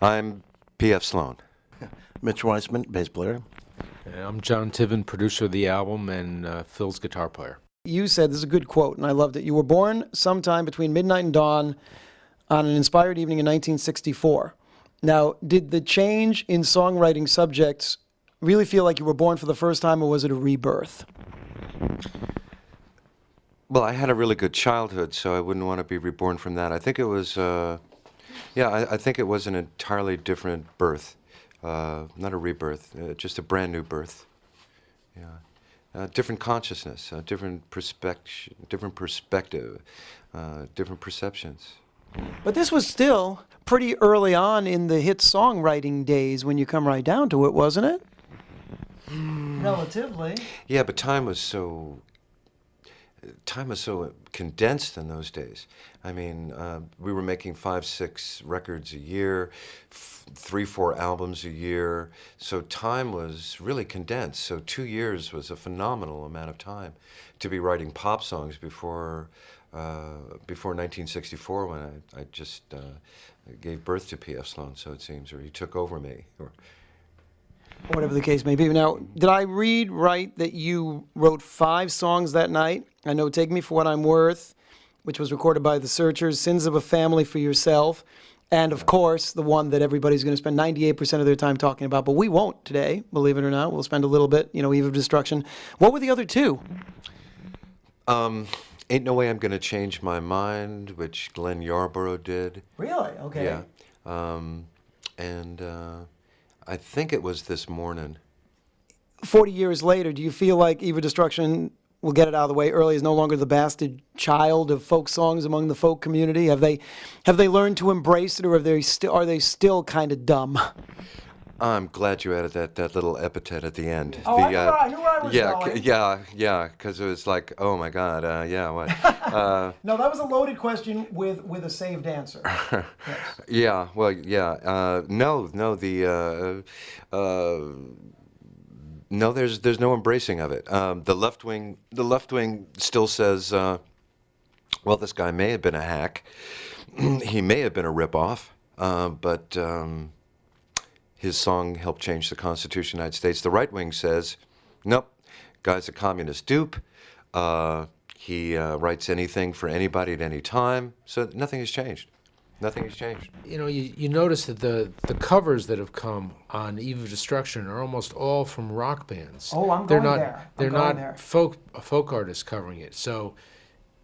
I'm PF Sloan. Mitch Weissman, bass player. I'm John Tiven, producer of the album, and Phil's guitar player. You said, this is a good quote, and I loved it. You were born sometime between midnight and dawn on an inspired evening in 1964. Now, did the change in songwriting subjects really feel like you were born for the first time, or was it a rebirth? Well, I had a really good childhood, so I wouldn't want to be reborn from that. I think it was, I think it was an entirely different birth. Not a rebirth, just a brand new birth. Yeah, different consciousness, different perspective, different perceptions. But this was still pretty early on in the hit songwriting days when you come right down to it, wasn't it? Relatively. Yeah, but time was so condensed in those days. I mean, we were making 5, 6 records a year, 3, 4 albums a year. So time was really condensed. So 2 years was a phenomenal amount of time to be writing pop songs before 1964, when I just gave birth to PF Sloan, so it seems, or he took over me. Or whatever the case may be. Now, did I read right that you wrote 5 songs that night? I know Take Me For What I'm Worth, which was recorded by The Searchers, Sins of a Family for Yourself, and of course, the one that everybody's going to spend 98% of their time talking about, but we won't today, believe it or not. We'll spend a little bit, Eve of Destruction. What were the other 2? Ain't No Way I'm Gonna Change My Mind, which Glenn Yarborough did. Really? Okay. Yeah. And I think it was This Morning. 40 years later, do you feel like Eve of Destruction, we'll get it out of the way early, is no longer the bastard child of folk songs among the folk community? Have they learned to embrace it, or are they still kind of dumb? I'm glad you added that little epithet at the end. Oh, I knew where I was going. Yeah, because it was like, oh my God, yeah, what? No, that was a loaded question with a saved answer. Yes. Yeah, well, yeah, no, there's no embracing of it. The left wing still says, well, this guy may have been a hack, he may have been a ripoff, but his song helped change the Constitution of the United States. The right wing says, nope, guy's a communist dupe. He writes anything for anybody at any time. So nothing has changed. Nothing has changed. You notice that the covers that have come on Eve of Destruction are almost all from rock bands. Oh, I'm they're going not, there. They're I'm going not there. folk artists covering it. So,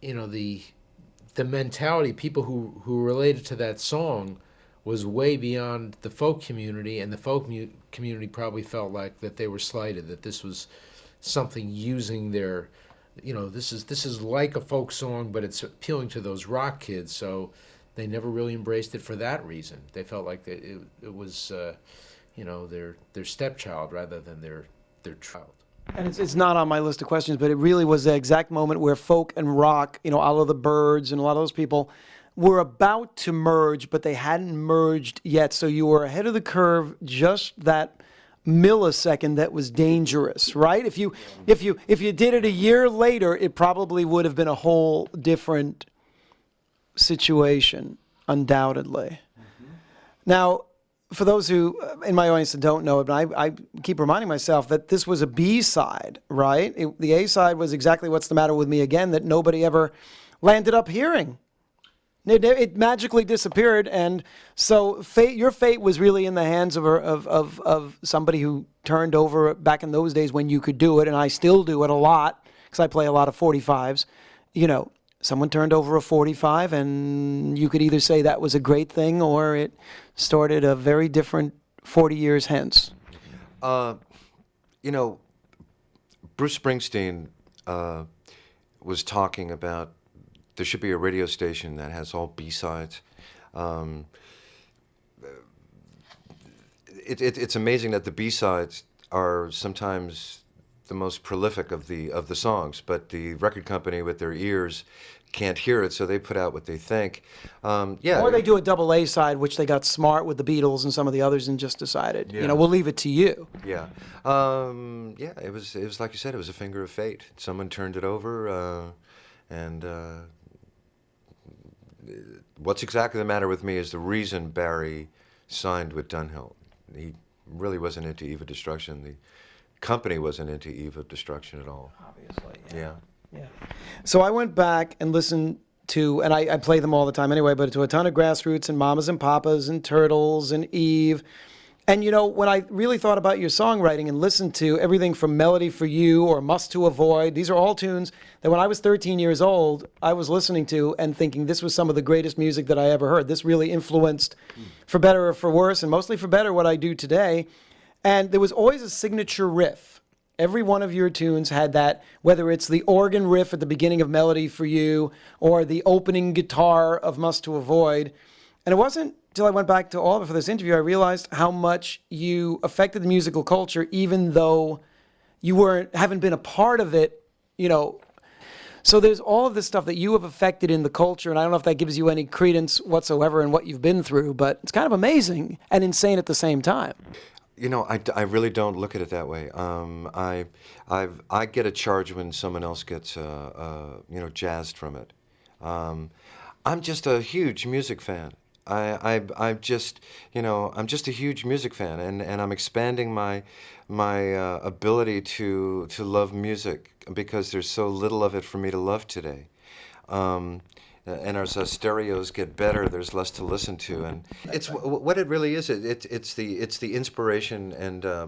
the mentality, people who related to that song was way beyond the folk community, and the folk community probably felt like that they were slighted, that this was something using their, this is like a folk song, but it's appealing to those rock kids, so they never really embraced it for that reason. They felt like that it was, their stepchild rather than their child. And it's not on my list of questions, but it really was the exact moment where folk and rock, all of the Byrds and a lot of those people were about to merge, but they hadn't merged yet. So you were ahead of the curve, just that millisecond that was dangerous, right? If you did it a year later, it probably would have been a whole different situation, undoubtedly. Mm-hmm. Now, for those who in my audience that don't know it, but I keep reminding myself that this was a B-side, right? The A-side was Exactly What's the Matter with Me Again, that nobody ever landed up hearing. It magically disappeared, and so your fate was really in the hands of somebody who turned over back in those days when you could do it, and I still do it a lot because I play a lot of 45s. Someone turned over a 45, and you could either say that was a great thing or it started a very different 40 years hence. Bruce Springsteen was talking about there should be a radio station that has all B-sides. It's amazing that the B-sides are sometimes the most prolific of the songs, but the record company with their ears can't hear it, so they put out what they think. Or they do a double A side, which they got smart with the Beatles and some of the others and just decided, we'll leave it to you. Yeah, it was like you said, it was a finger of fate. Someone turned it over, and what's exactly the matter with me is the reason Barry signed with Dunhill. He really wasn't into Eve of Destruction. The company wasn't into Eve of Destruction at all. Obviously. Yeah. Yeah. So I went back and listened to, and I play them all the time anyway, but to a ton of Grassroots and Mamas and Papas and Turtles and Eve. And, you know, when I really thought about your songwriting and listened to everything from Melody for You or Must to Avoid, these are all tunes that when I was 13 years old, I was listening to and thinking this was some of the greatest music that I ever heard. This really influenced, for better or for worse, and mostly for better, what I do today. And there was always a signature riff. Every one of your tunes had that, whether it's the organ riff at the beginning of Melody for You or the opening guitar of Must to Avoid. And it wasn't until I went back to all of it for this interview, I realized how much you affected the musical culture, even though you haven't been a part of it, you know. So there's all of this stuff that you have affected in the culture, and I don't know if that gives you any credence whatsoever in what you've been through, but it's kind of amazing and insane at the same time. You know, I really don't look at it that way. I get a charge when someone else gets jazzed from it. I'm just a huge music fan. I'm just a huge music fan, and I'm expanding my ability to love music because there's so little of it for me to love today. And as stereos get better, there's less to listen to, and it's what it really is. It's the inspiration and the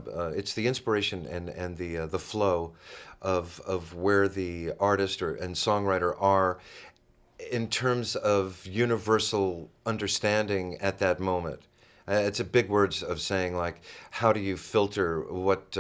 flow of where the artist and songwriter are in terms of universal understanding at that moment. It's a big words of saying, like, how do you filter what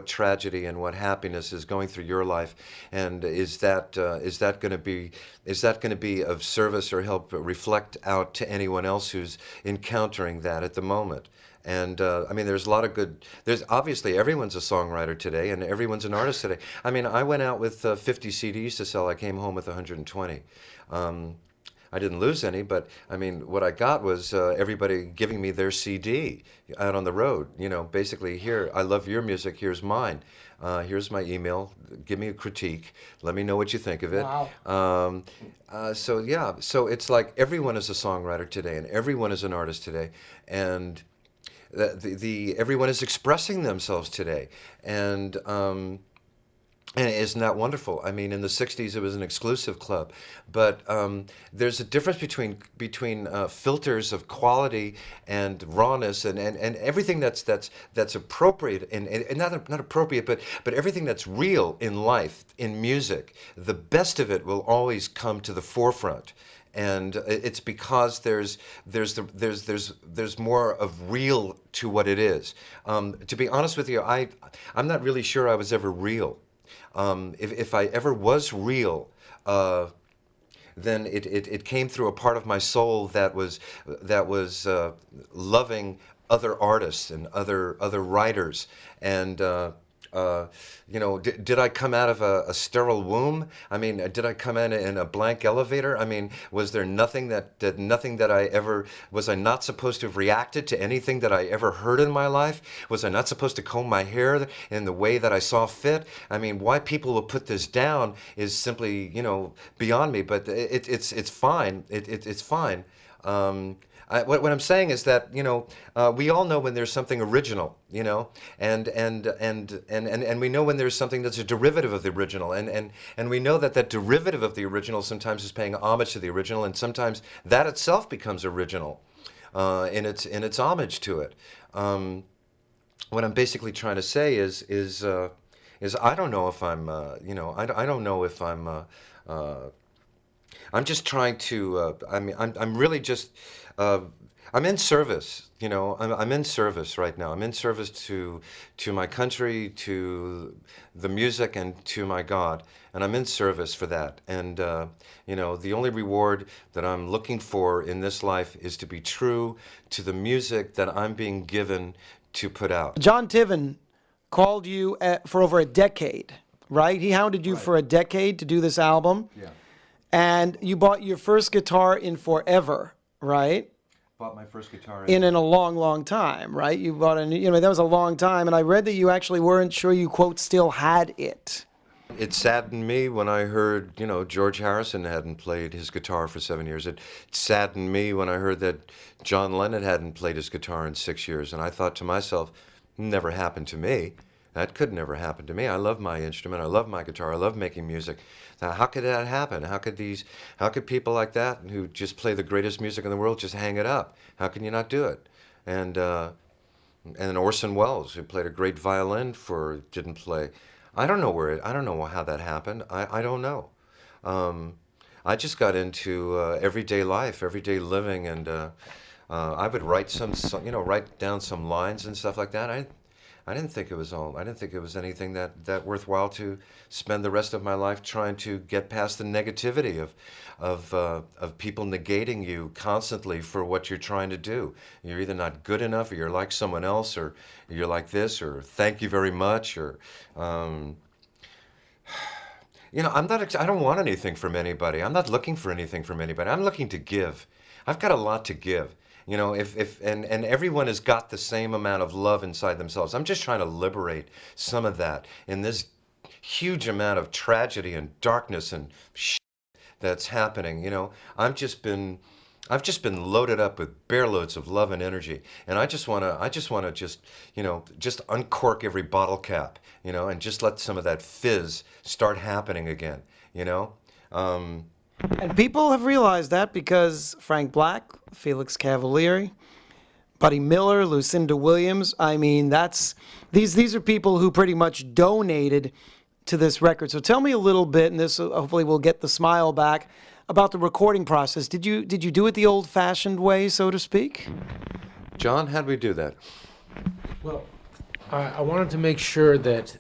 tragedy and what happiness is going through your life, and is that going to be of service or help reflect out to anyone else who's encountering that at the moment? And I mean, there's a lot of good. There's obviously everyone's a songwriter today, and everyone's an artist today. I mean, I went out with 50 CDs to sell. I came home with 120. I didn't lose any, but I mean, what I got was everybody giving me their CD out on the road. You know, basically, here, I love your music. Here's mine. Here's my email. Give me a critique. Let me know what you think of it. Wow. So it's like everyone is a songwriter today, and everyone is an artist today, and everyone is expressing themselves today, and isn't that wonderful? I mean, in the '60s, it was an exclusive club, but there's a difference between filters of quality and rawness and everything that's appropriate and not appropriate, but everything that's real in life, in music. The best of it will always come to the forefront. And it's because there's more of real to what it is. To be honest with you, I'm not really sure I was ever real. If I ever was real, then it came through a part of my soul that was loving other artists and other writers, and did I come out of a sterile womb? I mean, did I come in a blank elevator? I mean, was there nothing that I ever, was I not supposed to have reacted to anything that I ever heard in my life? Was I not supposed to comb my hair in the way that I saw fit? I mean, why people will put this down is simply, beyond me, but it's fine. It's fine. What I'm saying is that we all know when there's something original, and we know when there's something that's a derivative of the original, and we know that derivative of the original sometimes is paying homage to the original, and sometimes that itself becomes original in its homage to it. What I'm basically trying to say is I don't know if I'm I don't know if I'm just trying to I'm really just I'm in service, I'm in service right now. I'm in service to my country, to the music, and to my God, and I'm in service for that. And the only reward that I'm looking for in this life is to be true to the music that I'm being given to put out. John Tiven called you for over a decade, right? He hounded you for a decade to do this album. Yeah. And you bought your first guitar in forever, right? Bought my first guitar in a long, long time, right? You bought that was a long time, and I read that you actually weren't sure you, quote, still had it. It saddened me when I heard, George Harrison hadn't played his guitar for 7 years. It saddened me when I heard that John Lennon hadn't played his guitar in 6 years. And I thought to myself, never happened to me. That could never happen to me. I love my instrument. I love my guitar. I love making music. Now, how could that happen? How could people like that who just play the greatest music in the world just hang it up? How can you not do it? And Orson Welles, who played a great violin didn't play. I don't know how that happened. I don't know. I just got into everyday life, everyday living, and I would write down some lines and stuff like that. I didn't think it was all. I didn't think it was anything that worthwhile to spend the rest of my life trying to get past the negativity of people negating you constantly for what you're trying to do. You're either not good enough, or you're like someone else, or you're like this, or thank you very much, or I don't want anything from anybody. I'm not looking for anything from anybody. I'm looking to give. I've got a lot to give. And everyone has got the same amount of love inside themselves. I'm just trying to liberate some of that in this huge amount of tragedy and darkness and shit that's happening. I've just been loaded up with bear loads of love and energy, and I just want to just uncork every bottle cap, and just let some of that fizz start happening again, And people have realized that because Frank Black, Felix Cavalieri, Buddy Miller, Lucinda Williams. I mean, these are people who pretty much donated to this record. So tell me a little bit, and this hopefully will get the smile back, about the recording process. Did you do it the old-fashioned way, so to speak? John, how'd we do that? Well, I wanted to make sure that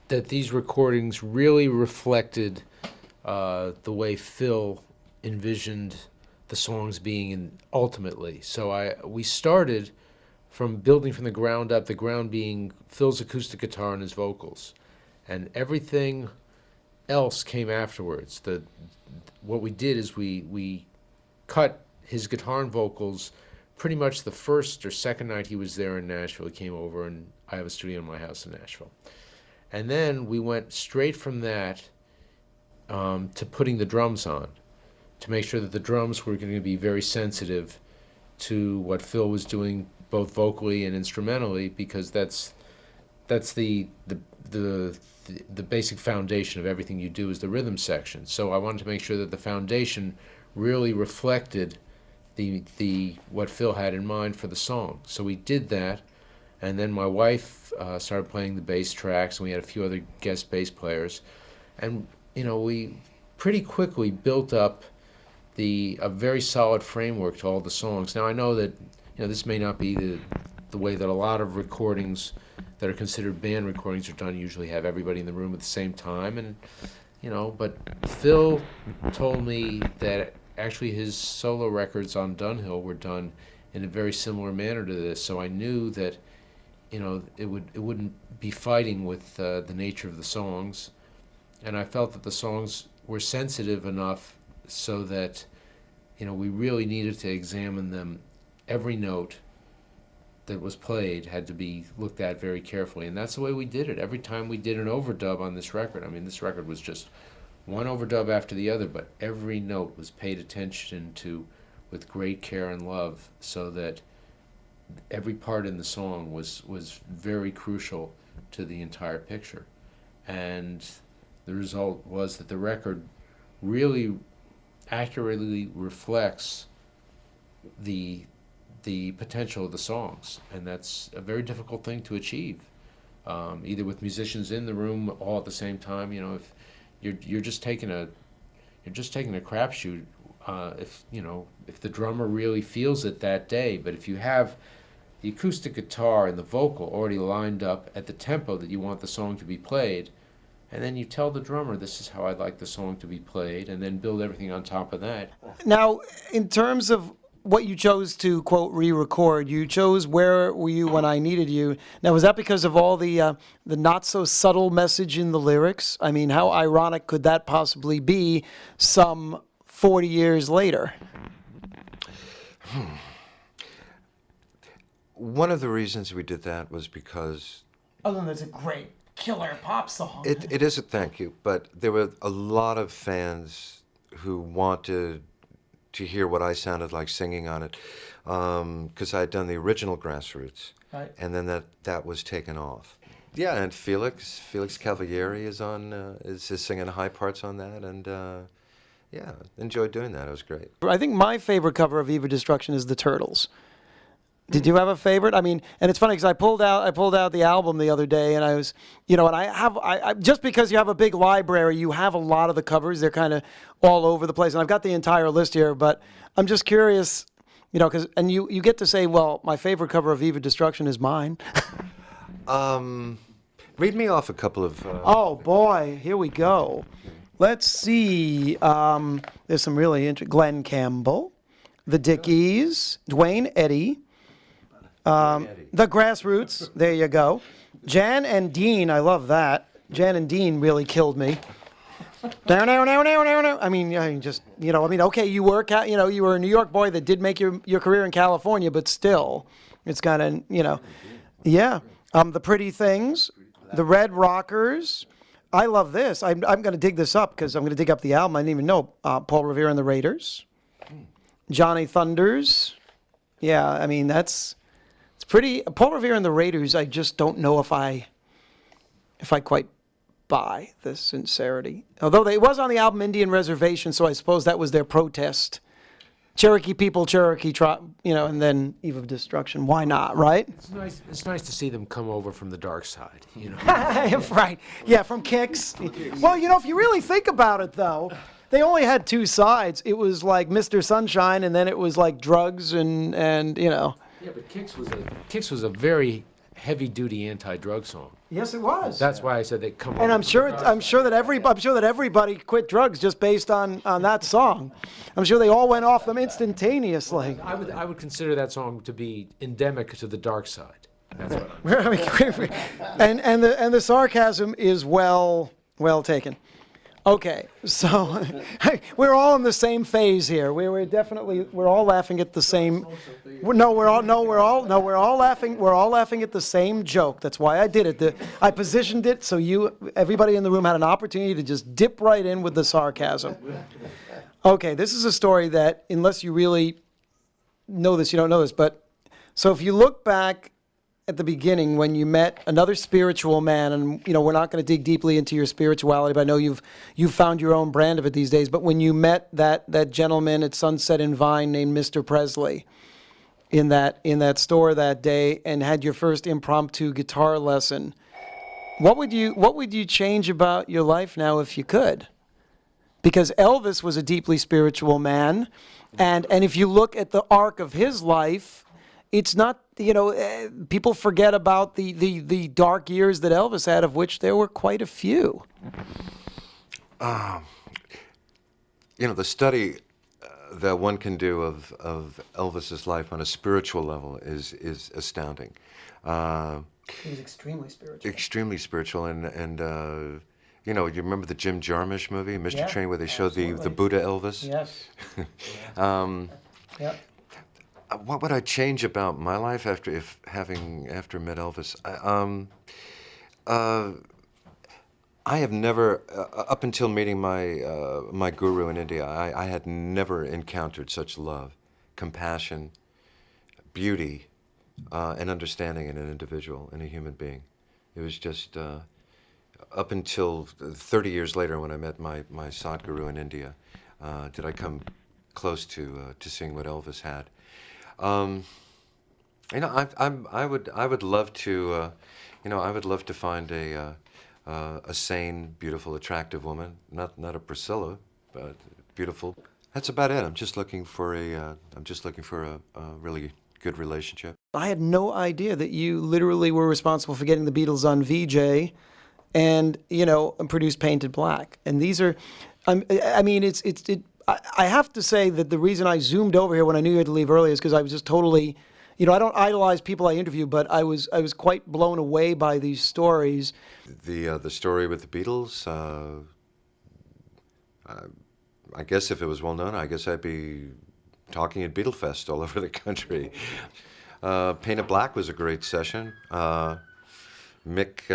these recordings really reflected the way Phil envisioned the songs being ultimately. So we started from building from the ground up, the ground being Phil's acoustic guitar and his vocals. And everything else came afterwards. What we did is we cut his guitar and vocals pretty much the first or second night he was there in Nashville. He came over, and I have a studio in my house in Nashville. And then we went straight from that to putting the drums on, to make sure that the drums were going to be very sensitive to what Phil was doing, both vocally and instrumentally, because that's the basic foundation of everything you do is the rhythm section. So I wanted to make sure that the foundation really reflected the what Phil had in mind for the song. So we did that, and then my wife started playing the bass tracks, and we had a few other guest bass players, and we pretty quickly built up a very solid framework to all the songs. Now I know that this may not be the way that a lot of recordings that are considered band recordings are done. Usually have everybody in the room at the same time, and but Phil told me that actually his solo records on Dunhill were done in a very similar manner to this. So I knew that it wouldn't be fighting with the nature of the songs, and I felt that the songs were sensitive enough so that we really needed to examine them. Every note that was played had to be looked at very carefully, and that's the way we did it. Every time we did an overdub on this record, this record was just one overdub after the other, but every note was paid attention to with great care and love, so that every part in the song was very crucial to the entire picture. And the result was that the record really accurately reflects the potential of the songs, and that's a very difficult thing to achieve, either with musicians in the room all at the same time. If you're just taking a crapshoot, if the drummer really feels it that day. But if you have the acoustic guitar and the vocal already lined up at the tempo that you want the song to be played, and then you tell the drummer, this is how I'd like the song to be played, and then build everything on top of that. Now, in terms of what you chose to, quote, re-record, you chose Where Were You When I Needed You. Now, was that because of all the not-so-subtle message in the lyrics? I mean, how ironic could that possibly be some 40 years later? One of the reasons we did that was because... Oh, no, that's a great killer pop song. It is a thank you, but there were a lot of fans who wanted to hear what I sounded like singing on it, because I had done the original Grassroots, Right. and then that was taken off. Yeah, and Felix Cavalieri is singing high parts on that, and yeah, enjoyed doing that. It was great. I think my favorite cover of Eve of Destruction is the Turtles. Did you have a favorite? I mean, and it's funny because I pulled out the album the other day, and I was, and I just because you have a big library, you have a lot of the covers. They're kind of all over the place, and I've got the entire list here. But I'm just curious, because you get to say, well, my favorite cover of Eve of Destruction is mine. Read me off a couple of. Oh boy, here we go. Let's see. There's some really interesting. Glenn Campbell, the Dickies, Dwayne Eddy. The Grassroots, there you go. Jan and Dean, I love that. Jan and Dean really killed me. Down. I mean, okay, you were a New York boy that did make your career in California, but still, it's kind of, yeah. The Pretty Things, the Red Rockers. I love this. I'm going to dig this up because I'm going to dig up the album. I didn't even know. Paul Revere and the Raiders. Johnny Thunders. Yeah, I mean, it's pretty. Paul Revere and the Raiders, I just don't know if I quite buy the sincerity. Although it was on the album Indian Reservation, so I suppose that was their protest. Cherokee people, Cherokee tribe, and then Eve of Destruction. Why not, right? It's nice to see them come over from the dark side, Right. Yeah, from Kicks. Well, if you really think about it, though, they only had two sides. It was like Mr. Sunshine, and then it was like drugs and. Yeah, but Kicks was a very heavy-duty anti-drug song. Yes, it was. That's why I said they come over. And I'm sure that everybody quit drugs just based on that song. I'm sure they all went off them instantaneously. I would consider that song to be endemic to the dark side. That's what and the sarcasm is well taken. Okay, so we're all in the same phase here. We're all laughing at the same. We're all laughing at the same joke. That's why I did it. I positioned it so everybody in the room had an opportunity to just dip right in with the sarcasm. Okay, this is a story that, unless you really know this, you don't know this. But so if you look back at the beginning when you met another spiritual man, and we're not going to dig deeply into your spirituality, but I know you've found your own brand of it these days. But when you met that gentleman at Sunset and Vine named Mr. Presley in that store that day and had your first impromptu guitar lesson, what would you change about your life now if you could? Because Elvis was a deeply spiritual man, and if you look at the arc of his life, it's not, people forget about the dark years that Elvis had, of which there were quite a few. The study that one can do of Elvis's life on a spiritual level is astounding. He was extremely spiritual. Extremely spiritual, and you remember the Jim Jarmusch movie, Mr. Yeah, Train, where they showed the Buddha Elvis? Yes. Yep. What would I change about my life after met Elvis? I have never, up until meeting my guru in India, I had never encountered such love, compassion, beauty, and understanding in an individual, in a human being. It was just up until 30 years later, when I met my Sadhguru in India, did I come close to seeing what Elvis had. I would love to, I would love to find a sane, beautiful, attractive woman. Not a Priscilla, but beautiful. That's about it. I'm just looking for a really good relationship. I had no idea that you literally were responsible for getting the Beatles on VJ, and produced Painted Black. And these are, I have to say that the reason I zoomed over here when I knew you had to leave early is because I was just totally, I don't idolize people I interview, but I was quite blown away by these stories. The story with the Beatles, I guess if it was well known, I guess I'd be talking at Beatlefest all over the country. Painted Black was a great session. Mick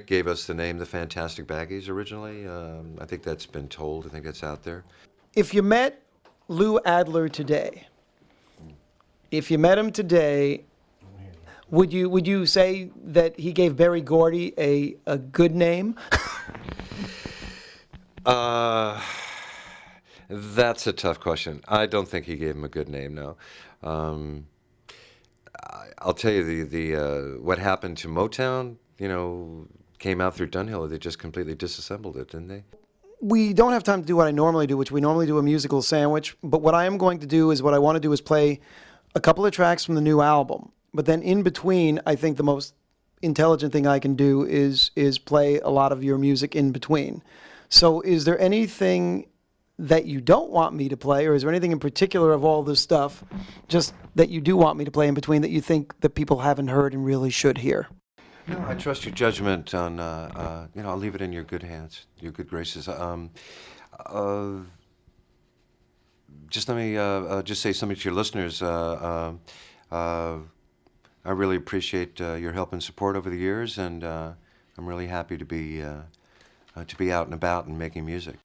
gave us the name the Fantastic Baggies originally. I think that's been told. I think that's out there. If you met Lou Adler today, would you say that he gave Berry Gordy a good name? That's a tough question. I don't think he gave him a good name. No. I'll tell you the what happened to Motown. Came out through Dunhill. They just completely disassembled it, didn't they? We don't have time to do what I normally do, which we normally do a musical sandwich. But what I am going to do is what I want to do is play a couple of tracks from the new album. But then in between, I think the most intelligent thing I can do is play a lot of your music in between. So is there anything that you don't want me to play, or is there anything in particular of all this stuff just that you do want me to play in between that you think that people haven't heard and really should hear? No, I trust your judgment on, I'll leave it in your good hands, your good graces. Just let me just say something to your listeners. I really appreciate your help and support over the years, and I'm really happy to be out and about and making music.